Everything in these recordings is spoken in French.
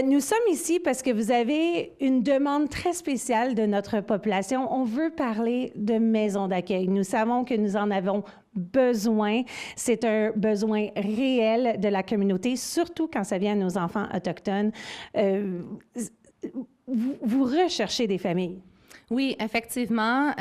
Nous sommes ici parce que vous avez une demande très spéciale de notre population. On veut parler de maisons d'accueil. Nous savons que nous en avons besoin. C'est un besoin réel de la communauté, surtout quand ça vient à nos enfants autochtones. Vous recherchez des familles. Oui, effectivement,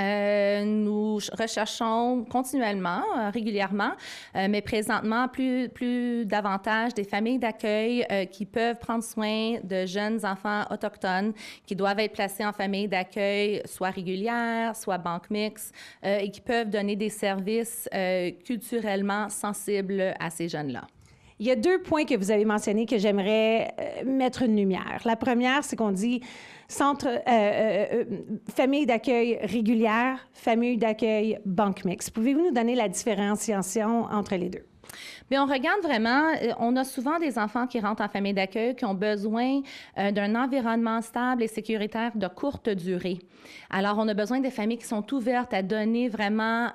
nous recherchons continuellement, régulièrement, mais présentement plus davantage des familles d'accueil qui peuvent prendre soin de jeunes enfants autochtones qui doivent être placés en famille d'accueil soit régulière, soit banque mixte, et qui peuvent donner des services culturellement sensibles à ces jeunes-là. Il y a 2 points que vous avez mentionnés que j'aimerais mettre une lumière. La première, c'est qu'on dit famille d'accueil régulière, famille d'accueil banque mixte. Pouvez-vous nous donner la différenciation entre les deux? Bien, on regarde vraiment, on a souvent des enfants qui rentrent en famille d'accueil qui ont besoin d'un environnement stable et sécuritaire de courte durée. Alors, on a besoin des familles qui sont ouvertes à donner vraiment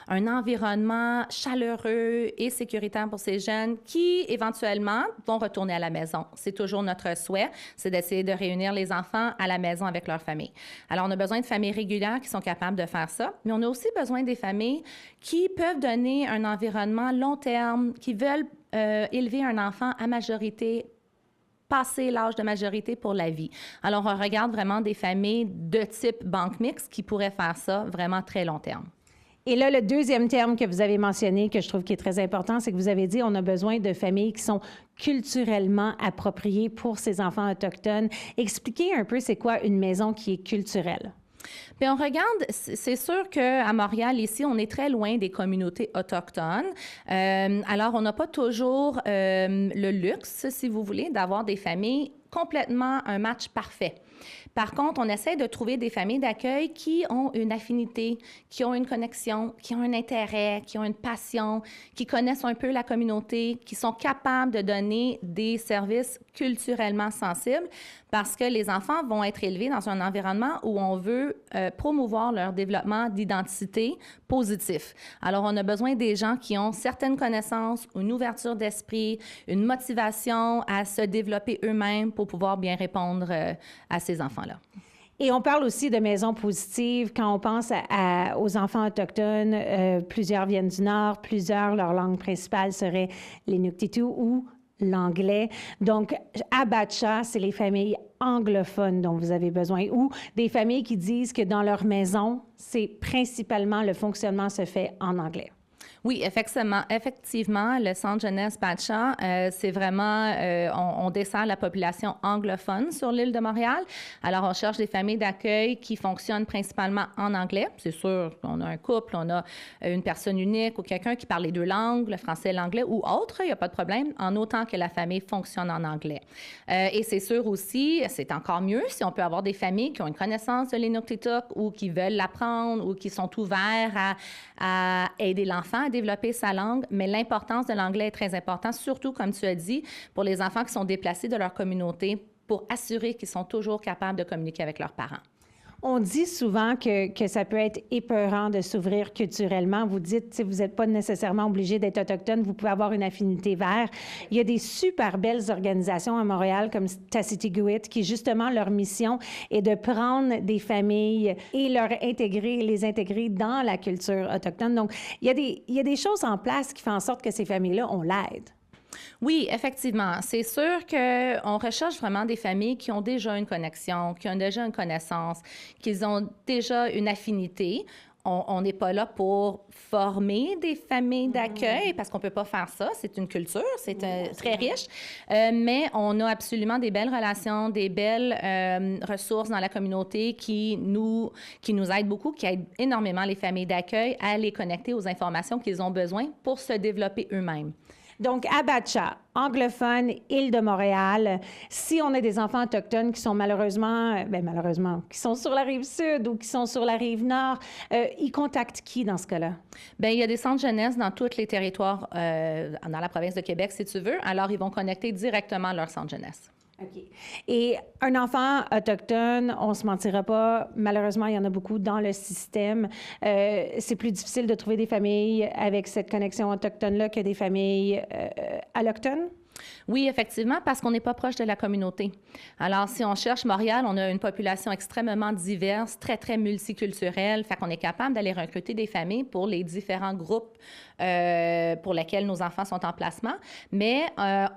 un environnement chaleureux et sécuritaire pour ces jeunes qui, éventuellement, vont retourner à la maison. C'est toujours notre souhait, c'est d'essayer de réunir les enfants à la maison avec leur famille. Alors, on a besoin de familles régulières qui sont capables de faire ça, mais on a aussi besoin des familles qui peuvent donner un environnement long terme, qui veulent élever un enfant à majorité, passer l'âge de majorité pour la vie. Alors, on regarde vraiment des familles de type banque mixte qui pourraient faire ça vraiment très long terme. Et là, le deuxième terme que vous avez mentionné, que je trouve qui est très important, c'est que vous avez dit on a besoin de familles qui sont culturellement appropriées pour ces enfants autochtones. Expliquez un peu c'est quoi une maison qui est culturelle. Bien, on regarde, c'est sûr qu'à Montréal, ici, on est très loin des communautés autochtones. Alors, on n'a pas toujours le luxe, si vous voulez, d'avoir des familles complètement un match parfait. Par contre, on essaie de trouver des familles d'accueil qui ont une affinité, qui ont une connexion, qui ont un intérêt, qui ont une passion, qui connaissent un peu la communauté, qui sont capables de donner des services culturellement sensibles parce que les enfants vont être élevés dans un environnement où on veut promouvoir leur développement d'identité positif. Alors, on a besoin des gens qui ont certaines connaissances, une ouverture d'esprit, une motivation à se développer eux-mêmes pour pouvoir bien répondre à ces enfants-là. Et on parle aussi de maisons positives. Quand on pense aux enfants autochtones, plusieurs viennent du Nord, plusieurs, leur langue principale serait l'Inuktitut ou l'anglais. Donc, à Batcha, c'est les familles anglophones dont vous avez besoin ou des familles qui disent que dans leur maison, c'est principalement le fonctionnement se fait en anglais. Oui, effectivement, le Centre jeunesse Batcha, c'est vraiment, on dessert la population anglophone sur l'île de Montréal. Alors, on cherche des familles d'accueil qui fonctionnent principalement en anglais. C'est sûr qu'on a un couple, on a une personne unique ou quelqu'un qui parle les 2 langues, le français et l'anglais ou autre, il n'y a pas de problème, en autant que la famille fonctionne en anglais. Et c'est sûr aussi, c'est encore mieux si on peut avoir des familles qui ont une connaissance de l'Inuktitut ou qui veulent l'apprendre ou qui sont ouverts à aider l'enfant à développer sa langue, mais l'importance de l'anglais est très importante, surtout, comme tu as dit, pour les enfants qui sont déplacés de leur communauté, pour assurer qu'ils sont toujours capables de communiquer avec leurs parents. On dit souvent que ça peut être épeurant de s'ouvrir culturellement. Vous dites, vous n'êtes pas nécessairement obligé d'être autochtone, vous pouvez avoir une affinité vers. Il y a des super belles organisations à Montréal comme Tacitiguit qui, justement, leur mission est de prendre des familles et les intégrer dans la culture autochtone. Donc, il y a des choses en place qui font en sorte que ces familles-là, on l'aide. Oui, effectivement. C'est sûr qu'on recherche vraiment des familles qui ont déjà une connexion, qui ont déjà une connaissance, qui ont déjà une affinité. On n'est pas là pour former des familles d'accueil parce qu'on ne peut pas faire ça. C'est une culture, c'est très riche. Mais on a absolument des belles relations, des belles ressources dans la communauté qui nous aident beaucoup, qui aident énormément les familles d'accueil à les connecter aux informations qu'ils ont besoin pour se développer eux-mêmes. Donc, à Batcha, anglophone, île de Montréal, si on a des enfants autochtones qui sont malheureusement, qui sont sur la rive sud ou qui sont sur la rive nord, ils contactent qui dans ce cas-là? Bien, il y a des centres jeunesse dans tous les territoires dans la province de Québec, si tu veux. Alors, ils vont connecter directement leur centre jeunesse. OK. Et un enfant autochtone, on ne se mentira pas, malheureusement, il y en a beaucoup dans le système. C'est plus difficile de trouver des familles avec cette connexion autochtone-là que des familles allochtones? Oui, effectivement, parce qu'on n'est pas proche de la communauté. Alors, si on cherche Montréal, on a une population extrêmement diverse, très, très multiculturelle, fait qu'on est capable d'aller recruter des familles pour les différents groupes pour lesquels nos enfants sont en placement, mais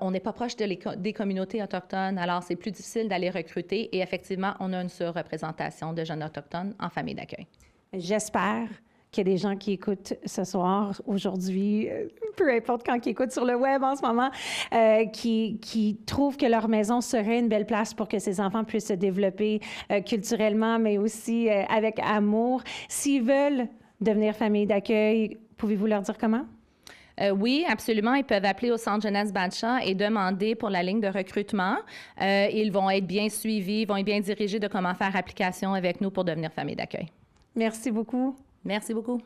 on n'est pas proche des communautés autochtones, alors c'est plus difficile d'aller recruter et effectivement, on a une surreprésentation de jeunes autochtones en famille d'accueil. J'espère qu'il y a des gens qui écoutent ce soir, aujourd'hui, peu importe quand ils écoutent sur le web en ce moment, qui trouvent que leur maison serait une belle place pour que ces enfants puissent se développer culturellement, mais aussi avec amour. S'ils veulent devenir famille d'accueil, pouvez-vous leur dire comment? Oui, absolument. Ils peuvent appeler au Centre Jeunesse Batcha et demander pour la ligne de recrutement. Ils vont être bien suivis, ils vont être bien dirigés de comment faire application avec nous pour devenir famille d'accueil. Merci beaucoup. Merci beaucoup.